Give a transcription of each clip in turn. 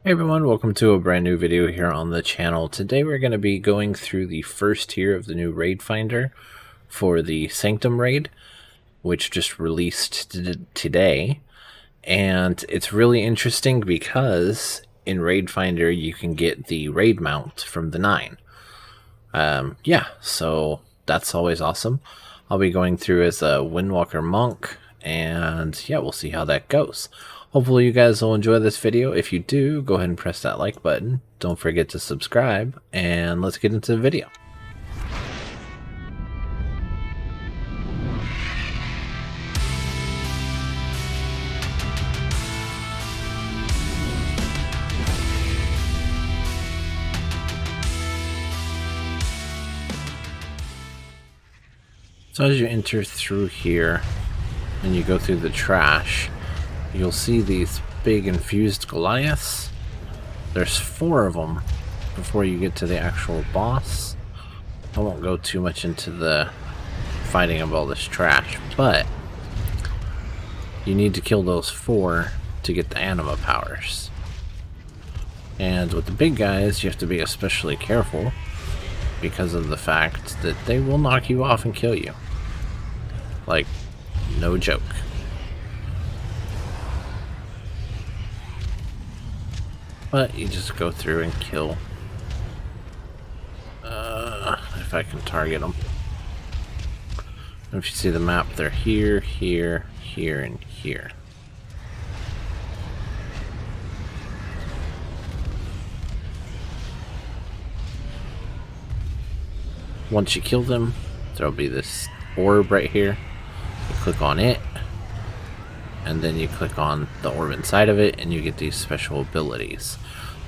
Hey everyone, welcome to a brand new video here on the channel. Today we're going to be going through the first tier of the new raid finder for the Sanctum raid, which just released today. And it's really interesting because in raid finder you can get the raid mount from the 9. So that's always awesome. I'll be going through as a Windwalker monk, and yeah, we'll see how that goes. Hopefully you guys will enjoy this video. If you do, go ahead and press that like button. Don't forget to subscribe, and let's get into the video. So as you enter through here and you go through the trash, you'll see these big infused Goliaths. There's 4 of them before you get to the actual boss. I won't go too much into the fighting of all this trash, but you need to kill those 4 to get the anima powers. And with the big guys, you have to be especially careful because of the fact that they will knock you off and kill you. Like, no joke. But you just go through and kill. If I can target them. If you see the map, they're here, here, here, and here. Once you kill them, there'll be this orb right here. You click on it, and then you click on the orb inside of it, and you get these special abilities.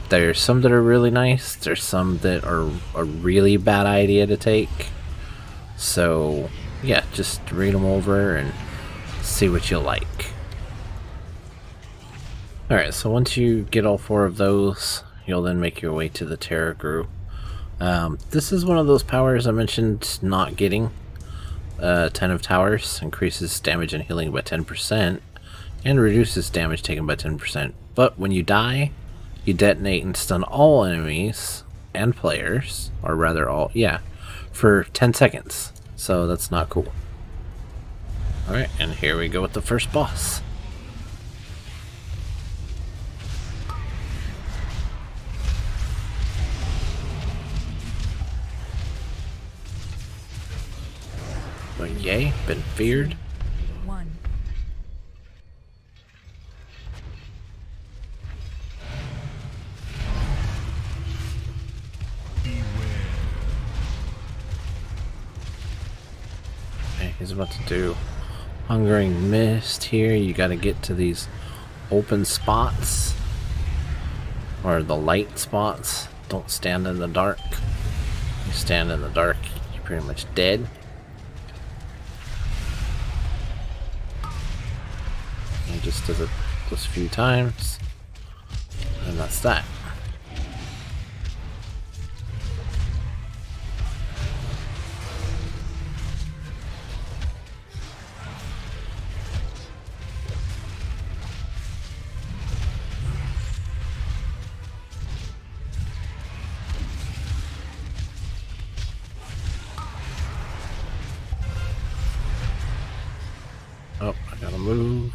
There's some that are really nice, there's some that are a really bad idea to take. So yeah, just read them over and see what you like. Alright, so once you get all 4 of those, you'll then make your way to the Tarragrue. This is one of those powers I mentioned not getting. 10 of towers increases damage and healing by 10% and reduces damage taken by 10%. But when you die, you detonate and stun all enemies and players, or rather all, for 10 seconds. So that's not cool. Alright, and here we go with the first boss. But yay, been feared. He's about to do Hungering Mist here. You got to get to these open spots, or the light spots. Don't stand in the dark. You stand in the dark, you're pretty much dead. And just does it just a few times, and that's that. Oh, I gotta move.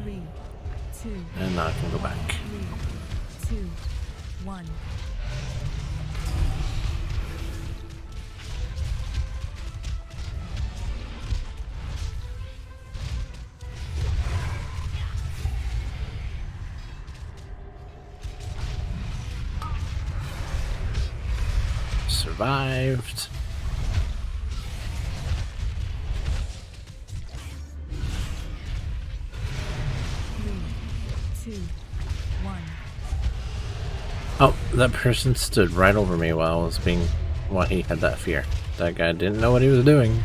3, 2, and now I can go back. 3, 2, 1. Survived. Oh, that person stood right over me while he had that fear. That guy didn't know what he was doing.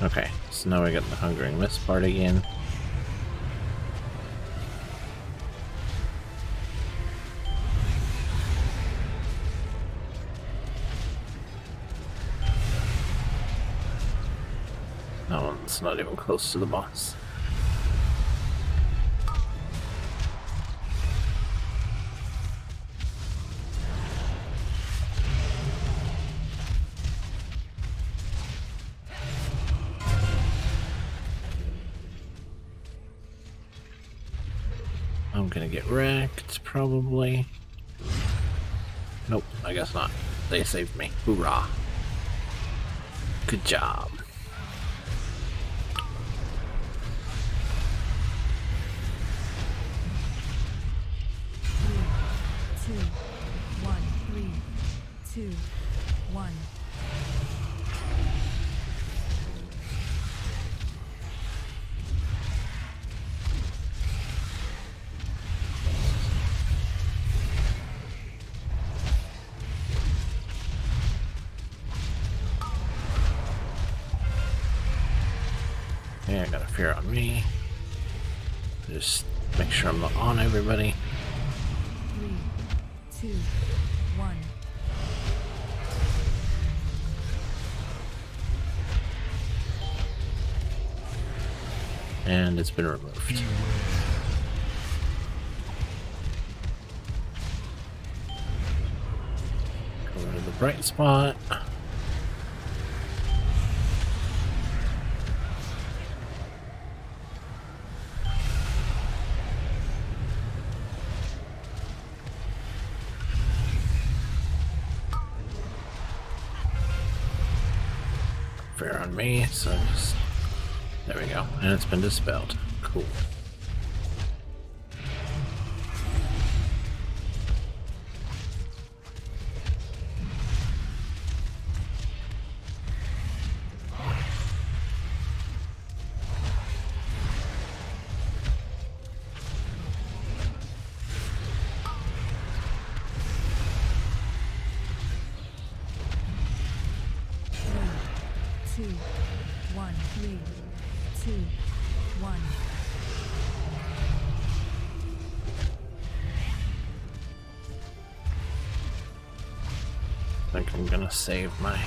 Okay, so now we got the Hungering Mist part again. That one's not even close to the boss. I'm gonna get wrecked, probably. Nope, I guess not. They saved me. Hoorah. Good job. Two, one, 3, 2, 1. Yeah, I got a fear on me. Just make sure I'm not on everybody. 3, 2, 1. And it's been removed. Go to the bright spot. Fair on me, so just... There we go. And it's been dispelled. Cool. Two, 1, 3, 2, 1. I think I'm gonna save my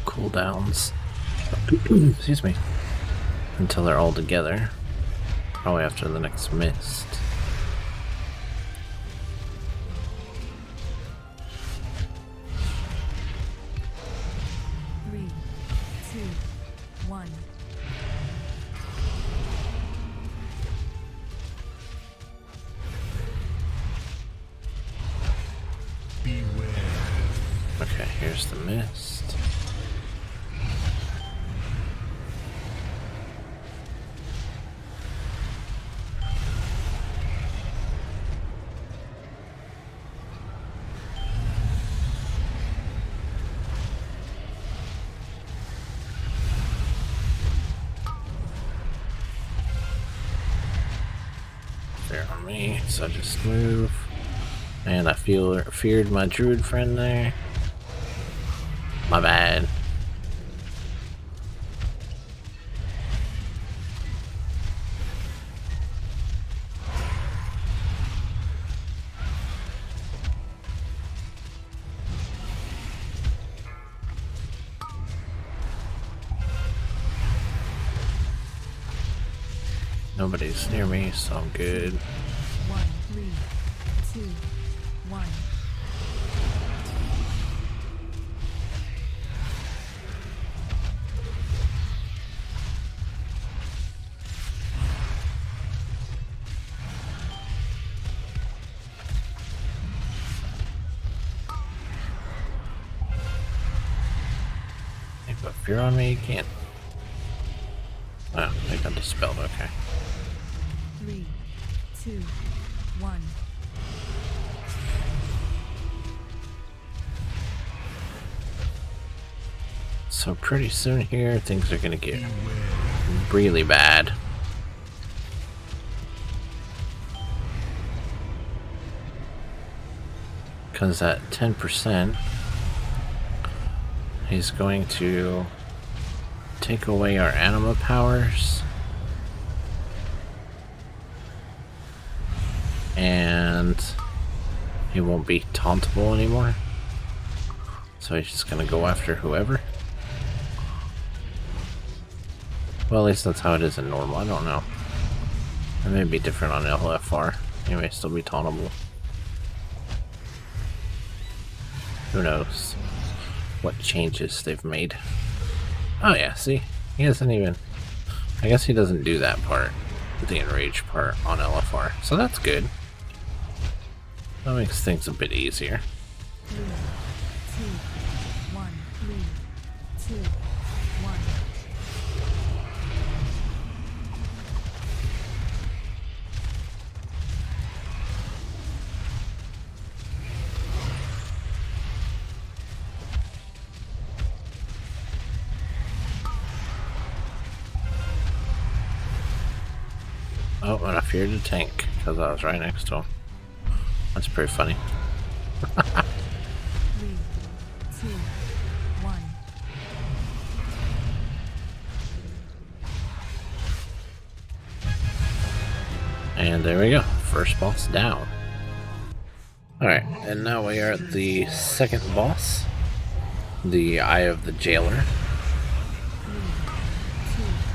cooldowns. Excuse me. Until they're all together. Probably after the next mist. Three, two, 1. Okay, here's the mist. Fair on me, so just move. And I feared my druid friend there. My bad. Nobody's near me, so I'm good. 1, 3, 2, 1. You put fear on me, you can't. Oh, I got dispelled, okay. 3, 2, 1. So pretty soon here, things are gonna get really bad. Because at 10%, he's going to take away our anima powers. And he won't be tauntable anymore. So he's just gonna go after whoever. Well, at least that's how it is in normal. I don't know. It may be different on LFR. He may still be tauntable. Who knows what changes they've made. Oh yeah, see? He doesn't even... I guess he doesn't do that part. the enrage part on LFR, so that's good. That makes things a bit easier. 3, 2, 1. 3, 2, 1. Oh, and I feared the tank because I was right next to him. That's pretty funny. 3, 2, 1. And there we go. First boss down. Alright, and now we are at the second boss. The Eye of the Jailer.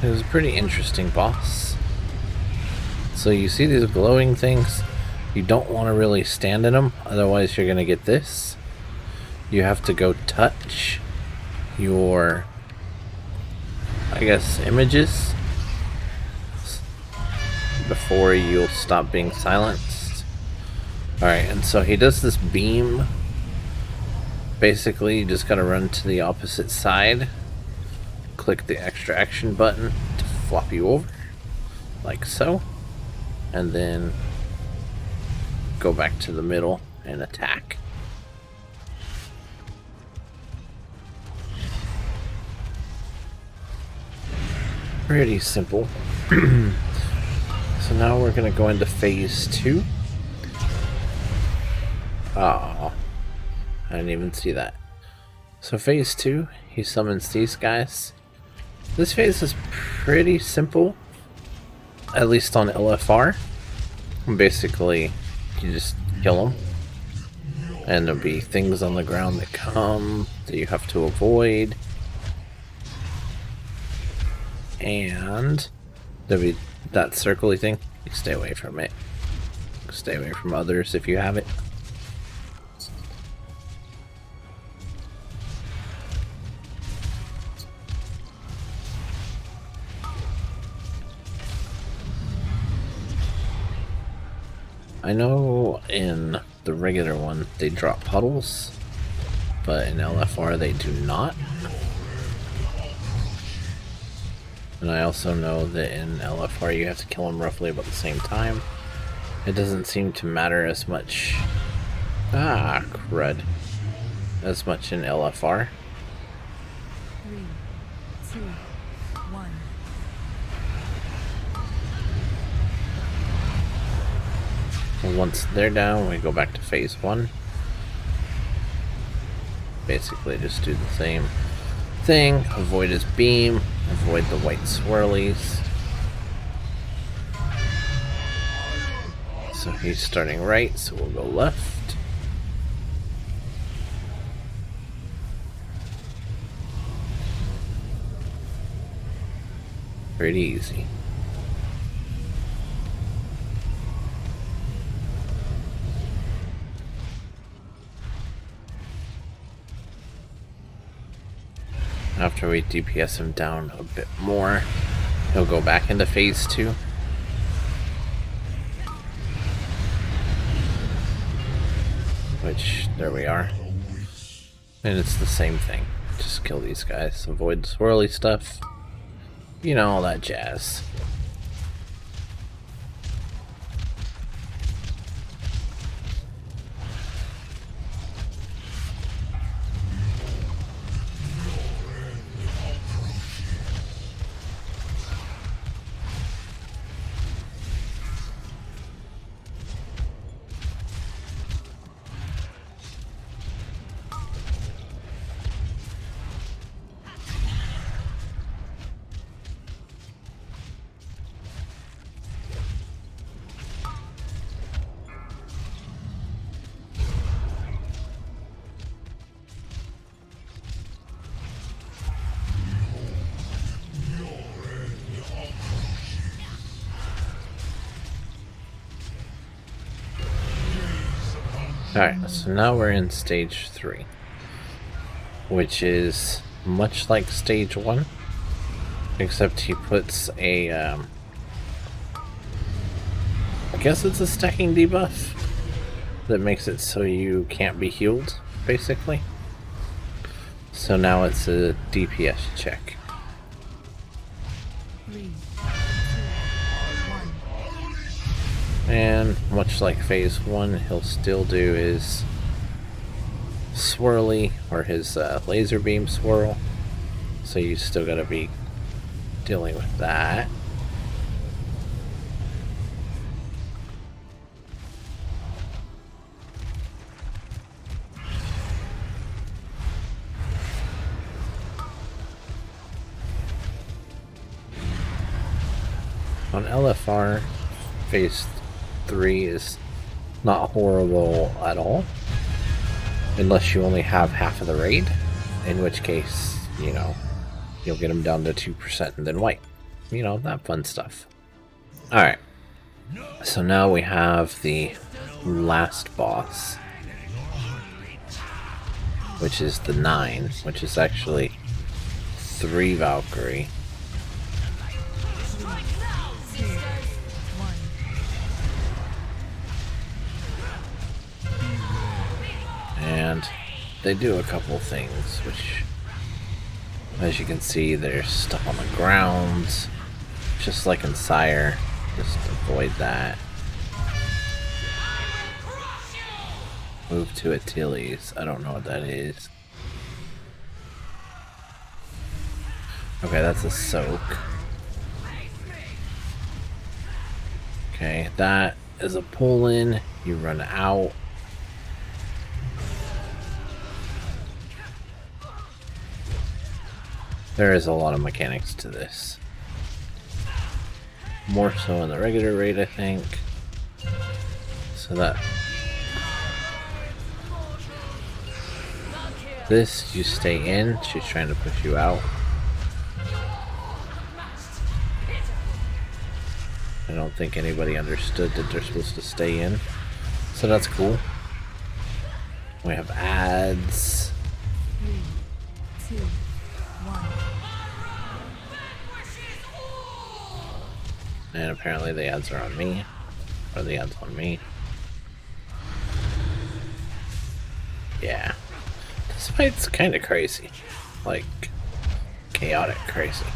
It was a pretty interesting boss. So you see these glowing things? You don't want to really stand in them, otherwise you're going to get this. You have to go touch your, I guess, images before you'll stop being silenced. Alright, and so he does this beam. Basically, you just gotta run to the opposite side, click the extra action button to flop you over, like so, and then go back to the middle and attack. Pretty simple. So now we're gonna go into phase 2. Oh, I didn't even see that. So phase 2, he summons these guys. This phase is pretty simple, at least on LFR. Basically, you just kill them, and there'll be things on the ground that come that you have to avoid, and there'll be that circly thing. You stay away from it. Stay away from others if you have it. I know in the regular one they drop puddles, but in LFR they do not. And I also know that in LFR you have to kill them roughly about the same time. It doesn't seem to matter as much. Ah, crud. As much in LFR. 3, 2, 1. And once they're down, we go back to phase 1. Basically just do the same thing. Avoid his beam. Avoid the white swirlies. So he's starting right, so we'll go left. Pretty easy. After we DPS him down a bit more, he'll go back into phase 2. Which, there we are. And it's the same thing. Just kill these guys. Avoid the swirly stuff. You know, all that jazz. Alright, so now we're in stage 3, which is much like stage 1, except he puts a I guess it's a stacking debuff that makes it so you can't be healed, basically. So now it's a DPS check. 3, 2, 1. And much like phase 1, he'll still do his swirly, or his laser beam swirl. So you still gotta be dealing with that. On LFR, phase 3 is not horrible at all. Unless you only have half of the raid. In which case, you know, you'll get them down to 2% and then wipe. You know, that fun stuff. Alright. So now we have the last boss. Which is the 9. Which is actually 3 Valkyrie. And they do a couple things, which, as you can see, there's stuff on the ground, just like in Sire. Just avoid that. Move to Achilles. I don't know what that is. Okay, that's a soak. Okay, that is a pull-in. You run out. There is a lot of mechanics to this. More so in the regular raid, I think. So that... This, you stay in. She's trying to push you out. I don't think anybody understood that they're supposed to stay in. So that's cool. We have ads. 3, 2, 1. And apparently the ads are on me. Or the ads on me. Yeah. This fight's kind of crazy. Like, chaotic crazy.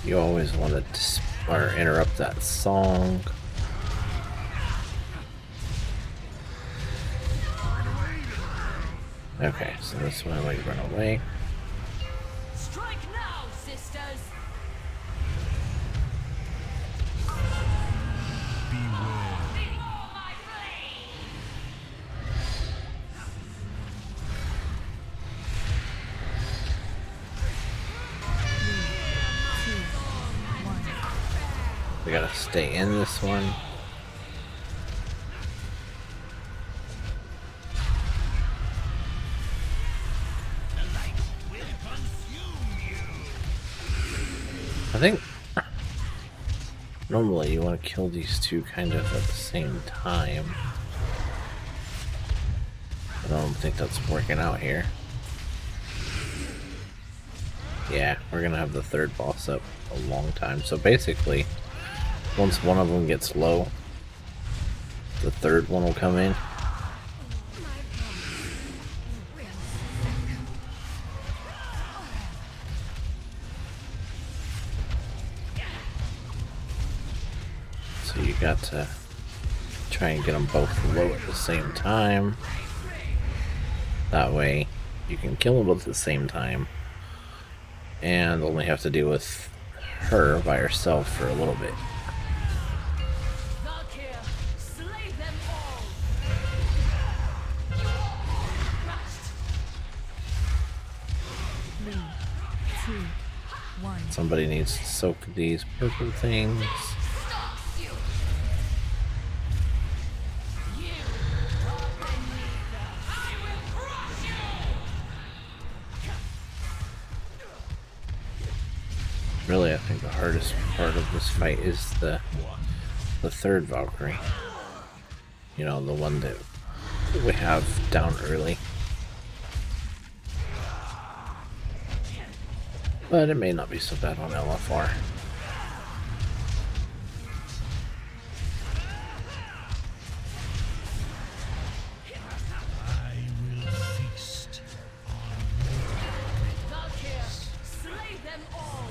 You always want to interrupt that song. Okay, so this one we run away. Strike now, sisters. We gotta stay in this one. I think normally you want to kill these two kind of at the same time. I don't think that's working out here. Yeah, we're gonna have the third boss up a long time. So basically, once one of them gets low, the third one will come in. So you got to try and get them both low at the same time. That way you can kill them both at the same time and only have to deal with her by herself for a little bit. Valkyr, slay them all. Three, two, one. Somebody needs to soak these purple things. Stops you. You are beneath us. I will crush you. Really, I think the hardest part of this fight is the third Valkyrie. You know, the one that we have down early. But it may not be so bad on LFR. Valkyr, slay them all.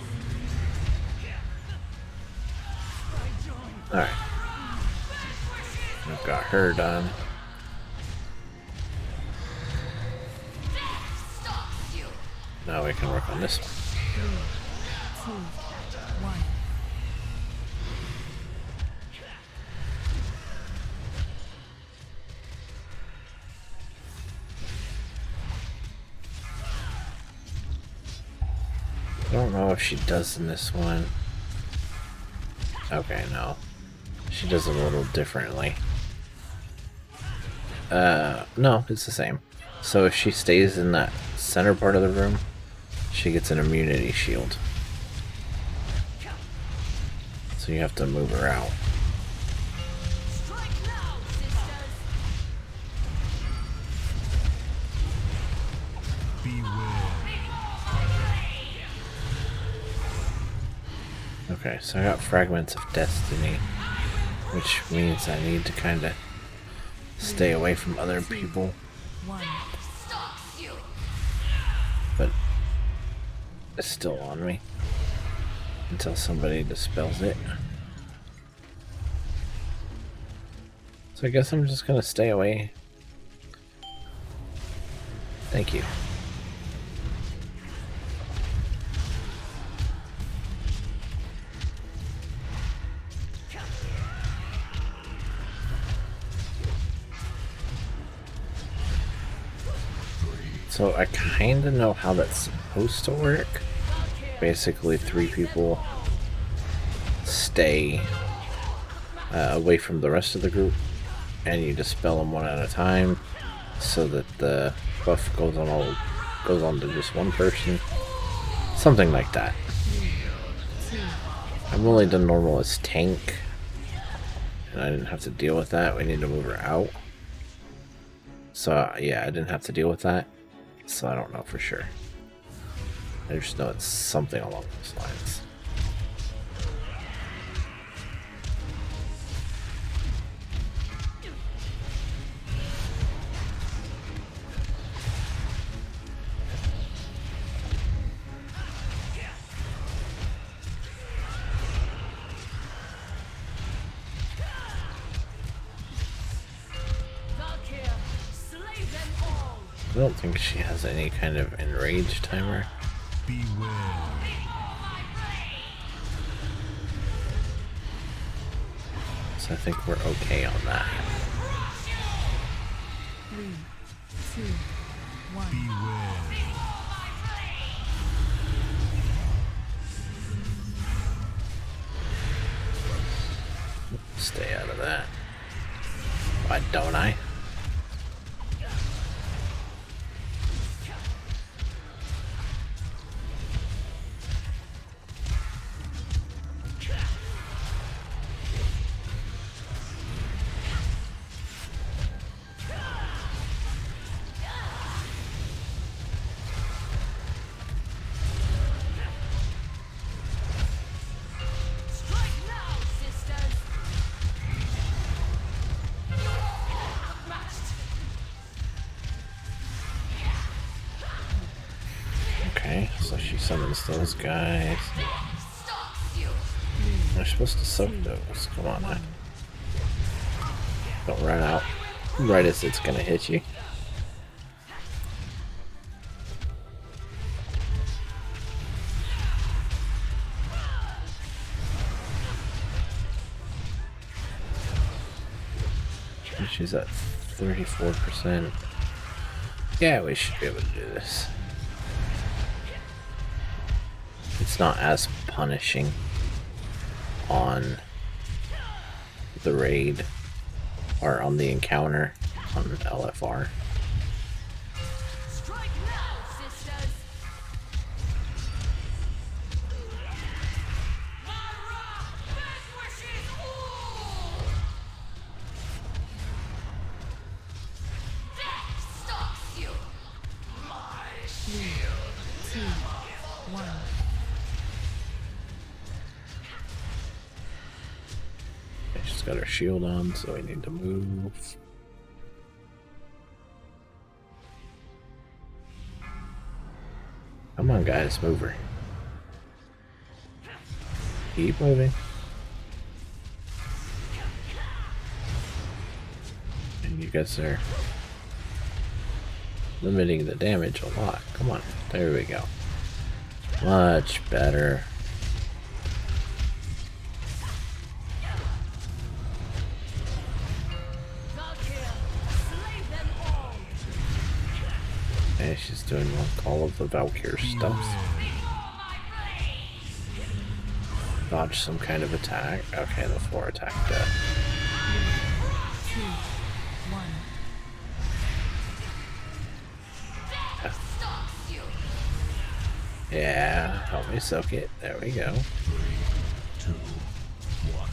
Alright. I've got her done. Now we can work on this one. 3, 2, 1. I don't know if she does in this one. Okay, no. She does it a little differently. No, it's the same. So if she stays in that center part of the room, she gets an immunity shield. So you have to move her out. Strike now, sisters. Okay, so I got Fragments of Destiny, which means I need to kind of stay away from other people. 1. Stalks you. But it's still on me until somebody dispels it. So I guess I'm just gonna stay away. Thank you. So I kind of know how that's supposed to work. Basically, 3 people stay away from the rest of the group, and you dispel them one at a time, so that the buff goes on to just one person. Something like that. 2, I've only done normal as tank, and I didn't have to deal with that. We need to move her out. So yeah, I didn't have to deal with that. So I don't know for sure. I just know it's something along those lines. Valkyr, slay them all. I don't think she has any kind of enrage timer. So I think we're okay on that. 3, 2, 1. Stay out of that. Why don't I? Strike now, sisters. Outmatched. Okay, so she summons those guys. Stalks you. They're supposed to soak those. Come on now. Don't run out right as it's gonna hit you. She's at 34%. Yeah, we should be able to do this. It's not as punishing on the raid or on the encounter on LFR. Strike now, sisters. Kyra vanquishes all. Death stalks you. 3, 2, 1. got her shield on, so we need to move. Come on, guys, move her. Keep moving. And you guys are limiting the damage a lot. Come on, there we go. Much better. Valkyr, slay them all. And she's doing like all of the Valkyr stuff. Dodge some kind of attack. Okay, the 4 attack death. 2, 1. Yeah, help me soak it. There we go. 2, 1.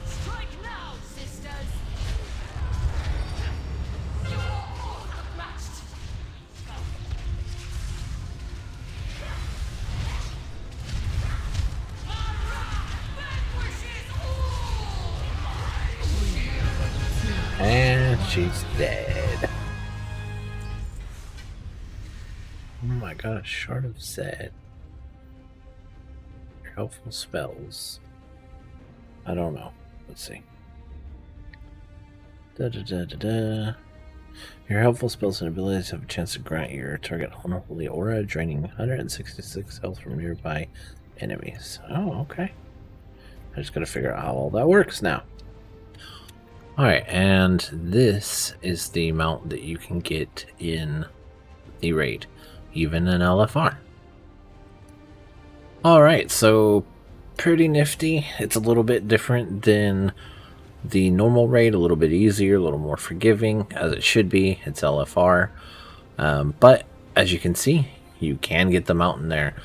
Strike now, sisters. You're all outmatched. My wrath vanquishes all. And she's dead. Oh my gosh, Shard of Zed. Your helpful spells. I don't know. Let's see. Your helpful spells and abilities have a chance to grant your target unholy aura, draining 166 health from nearby enemies. Oh, okay. I just gotta figure out how all that works now. Alright, and this is the mount that you can get in the raid, even in LFR. Alright, so pretty nifty. It's a little bit different than the normal raid, a little bit easier, a little more forgiving, as it should be. It's LFR. But as you can see, you can get the mount in there.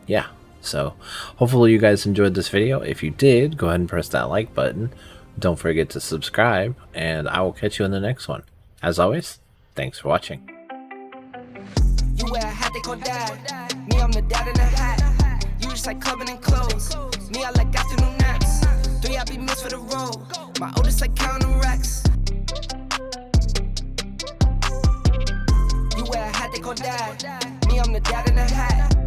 Yeah, so hopefully you guys enjoyed this video. If you did, go ahead and press that like button. Don't forget to subscribe, and I will catch you in the next one. As always, thanks for watching. You wear a hat, they gon' die. Me, I'm the dad in a hat. You just like clubbing and clothes. Me, I like afternoon naps. 3, I be missed for the road. My oldest like counting racks. You wear a hat, they gon' die. Me, I'm the dad in a hat.